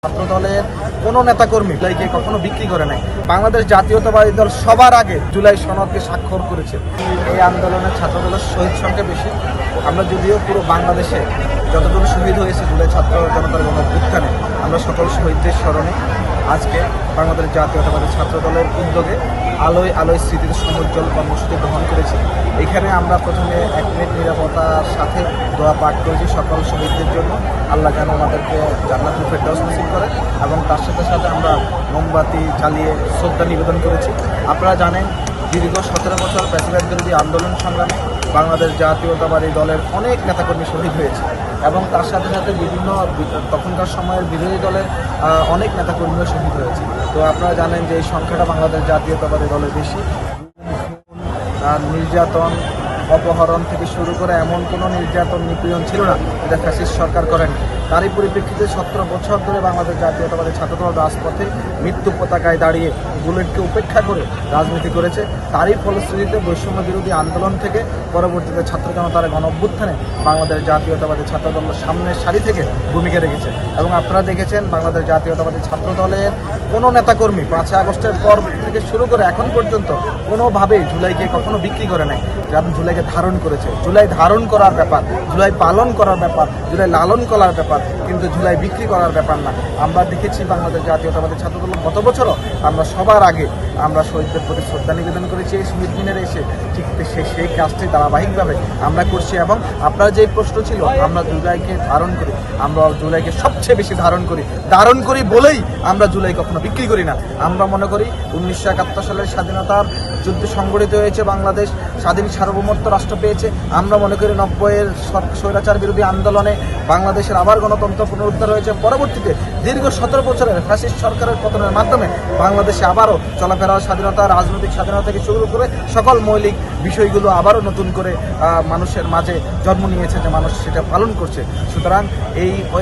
ছাত্র দলের কোনো নেতাকর্মী জুলাইকে কখনো বিক্রি করে নাই। বাংলাদেশ জাতীয়তাবাদী দল সবার আগে জুলাই সনদকে স্বাক্ষর করেছে। এই আন্দোলনের ছাত্র দলের শহীদ সংখ্যা বেশি। আমরা যদিও পুরো বাংলাদেশে যতটুকু শহীদ হয়েছে জুলাই ছাত্র জনতার গণঅভ্যুত্থানে, আমরা সকল শহীদদের স্মরণে আজকে বাংলাদেশ জাতীয়তাবাদী ছাত্র দলের উদ্যোগে আলোয় আলোয় স্মৃতির সমুজ্জ্বল কর্মসূচি গ্রহণ করেছি। এখানে আমরা প্রথমে 1 মিনিট নিরাপত্তার সাথে দোয়া পাঠ করেছি সকল শহীদদের জন্য, আল্লাহ যেন আমাদেরকে জান্নাতুল ফেরদাউস নসিব করে, এবং তার সাথে সাথে আমরা মোমবাতি জ্বালিয়ে শ্রদ্ধা নিবেদন করেছি। আপনারা জানেন দীর্ঘ 17 বছর প্রেসিডেন্ট বিরোধী আন্দোলন সংগ্রামে বাংলাদেশ জাতীয়তাবাদী দলের অনেক নেতাকর্মী শহীদ হয়েছে, এবং তার সাথে সাথে বিভিন্ন তখনকার সময়ের বিরোধী দলের অনেক নেতাকর্মীও শহীদ হয়েছে। তো আপনারা জানেন যে এই সংখ্যাটা বাংলাদেশ জাতীয়তাবাদী দলের বেশি। নির্যাতন, অপহরণ থেকে শুরু করে এমন কোনো নির্যাতন নিপীড়ন ছিল না যেটা ফ্যাসিস্ট সরকার করেন। তারই পরিপ্রেক্ষিতে 17 বছর ধরে বাংলাদেশ জাতীয়তাবাদী ছাত্রদল রাজপথে মৃত্যু পতাকায় দাঁড়িয়ে বুলেটকে উপেক্ষা করে রাজনীতি করেছে। তারই ফলশ্রুতিতে বৈষম্য বিরোধী আন্দোলন থেকে পরবর্তীতে ছাত্র জনতার গণঅভ্যুত্থানে বাংলাদেশ জাতীয়তাবাদী ছাত্রদল সামনের সারি থেকে ভূমিকা রেখেছে। এবং আপনারা দেখেছেন বাংলাদেশ জাতীয়তাবাদী ছাত্রদলের কোনো নেতাকর্মী 5 আগস্টের পর থেকে শুরু করে এখন পর্যন্ত কোনোভাবেই জুলাইকে কখনো বিক্রি করে নাই। যারা জুলাইকে ধারণ করেছে, জুলাই ধারণ করার ব্যাপার, জুলাই পালন করার ব্যাপার, জুলাই লালন করার ব্যাপার, কিন্তু জুলাই বিক্রি করার ব্যাপার না। আমরা দেখেছি বাংলাদেশ জাতীয়তাবাদী ছাত্রদল গত বছরও আমরা সবার আগে আমরা শহীদদের প্রতি শ্রদ্ধা নিবেদন করেছি এই শহীদ মিনারে এসে। ঠিক সেই কাজটি ধারাবাহিকভাবে আমরা করছি। এবং আপনার যে প্রশ্ন ছিল আমরা জুলাইকে ধারণ করি, আমরা জুলাইকে সবচেয়ে বেশি ধারণ করি বলেই আমরা জুলাই কখনো বিক্রি করি না। আমরা মনে করি 1971 সালের স্বাধীনতার যুদ্ধ সংগঠিত হয়েছে, বাংলাদেশ স্বাধীন সার্বভৌমত্ব রাষ্ট্র পেয়েছে। আমরা মনে করি 90-এর স্বৈরাচার বিরোধী আন্দোলনে বাংলাদেশের আবার গণতন্ত্র পুনরুদ্ধার হয়েছে। পরবর্তীতে দীর্ঘ 17 বছরের ফ্যাসিস্ট সরকারের পতনের মাধ্যমে বাংলাদেশে আবারও চলাফেরার স্বাধীনতা, রাজনৈতিক স্বাধীনতা থেকে শুরু করে সকল মৌলিক বিষয়গুলো আবারও নতুন করে মানুষের মাঝে জন্ম নিয়েছে, যে মানুষ সেটা পালন করছে। সুতরাং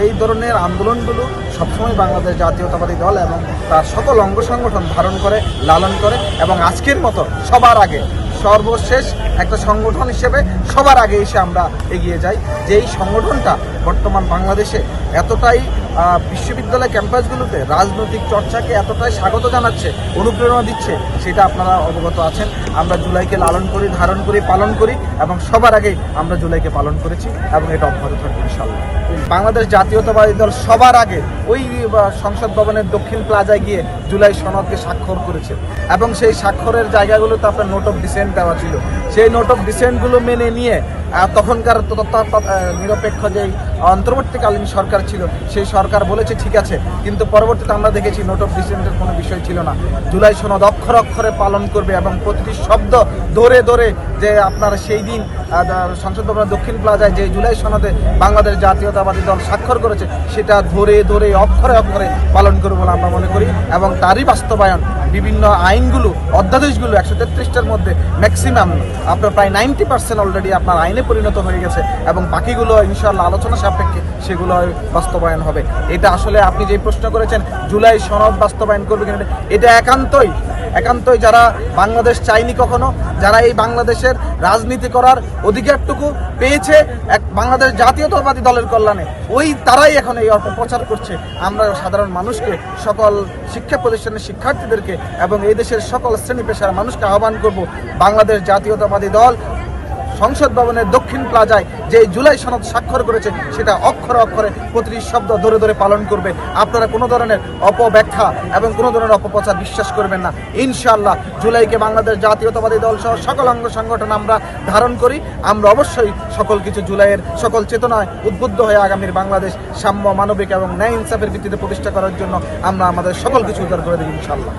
এই ধরনের আন্দোলনগুলো সবসময় বাংলাদেশ জাতীয়তাবাদী দল এবং তার সকল অঙ্গ সংগঠন ধারণ করে, লালন করে, এবং আজকের মতো সবার আগে সর্বশেষ একটা সংগঠন হিসেবে সবার আগে এসে আমরা এগিয়ে যাই। যে এই সংগঠনটা বর্তমান বাংলাদেশে এতটাই বিশ্ববিদ্যালয় ক্যাম্পাসগুলোতে রাজনৈতিক চর্চাকে এতটাই স্বাগত জানাচ্ছে, অনুপ্রেরণা দিচ্ছে, সেটা আপনারা অবগত আছেন। আমরা জুলাইকে লালন করি, ধারণ করি, পালন করি, এবং সবার আগেই আমরা জুলাইকে পালন করেছি, এবং এটা অব্যাহত থাকবে ইনশাআল্লাহ। বাংলাদেশ জাতীয়তাবাদী দল সবার আগে ওই সংসদ ভবনের দক্ষিণ প্লাজায় গিয়ে জুলাই সনদকে স্বাক্ষর করেছে, এবং সেই স্বাক্ষরের জায়গাগুলোতে আপনার নোট অফ ডিসেন্ট দেওয়া ছিল। সেই নোট অফ ডিসেন্টগুলো মেনে নিয়ে তখনকার নিরপেক্ষ যেই অন্তর্বর্তীকালীন সরকার ছিল সেই সরকার বলেছে ঠিক আছে, কিন্তু পরবর্তীতে আমরা দেখেছি নোট অফ ডিসেন্টের কোনো বিষয় ছিল না। জুলাই সনদ অক্ষরে অক্ষরে পালন করবে, এবং প্রতিটি শব্দ ধরে ধরে যে আপনার সেই দিন সংসদ ভবনের দক্ষিণ প্লাজায় যে জুলাই সনদে বাংলাদেশ জাতীয়তাবাদী দল স্বাক্ষর করেছে সেটা ধরে ধরে অক্ষরে অক্ষরে পালন করবে বলে আমরা মনে করি। এবং তারই বাস্তবায়ন বিভিন্ন আইনগুলো, অধ্যাদেশগুলো 133টার মধ্যে ম্যাক্সিমাম আপনার প্রায় 90% অলরেডি আপনার আইনে পরিণত হয়ে গেছে, এবং বাকিগুলো ইনশাআল্লাহ আলোচনা সাপেক্ষে সেগুলো বাস্তবায়ন হবে। এটা আসলে আপনি যে প্রশ্ন করেছেন জুলাই সনদ বাস্তবায়ন করবে কিনা, এটা একান্তই যারা বাংলাদেশ চাইনি কখনো, যারা এই বাংলাদেশের রাজনীতি করার অধিকারটুকু পেয়েছে এক বাংলাদেশ জাতীয়তাবাদী দলের কল্যাণে, তারাই এখন এই অপপ্রচার করছে। আমরা সাধারণ মানুষকে, সকল শিক্ষা প্রতিষ্ঠানের শিক্ষার্থীদেরকে এবং এই দেশের সকল শ্রেণী পেশার মানুষকে আহ্বান করব, বাংলাদেশ জাতীয়তাবাদী দল সংসদ ভবনের দক্ষিণ প্লাজায় যে জুলাই সনদ স্বাক্ষর করেছে সেটা অক্ষরে অক্ষরে প্রতিটি শব্দ ধরে ধরে পালন করবে। আপনারা কোনো ধরনের অপব্যাখ্যা এবং কোনো ধরনের অপপ্রচার বিশ্বাস করবেন না। ইনশাআল্লাহ জুলাইকে বাংলাদেশ জাতীয়তাবাদী দল সহ সকল অঙ্গ সংগঠন আমরা ধারণ করি। আমরা অবশ্যই সকল কিছু জুলাইয়ের সকল চেতনায় উদ্বুদ্ধ হয়ে আগামীর বাংলাদেশ সাম্য, মানবিক এবং ন্যায় ইনসাফের ভিত্তিতে প্রতিষ্ঠা করার জন্য আমরা আমাদের সকল কিছু উদ্ধার করে দেব ইনশাআল্লাহ।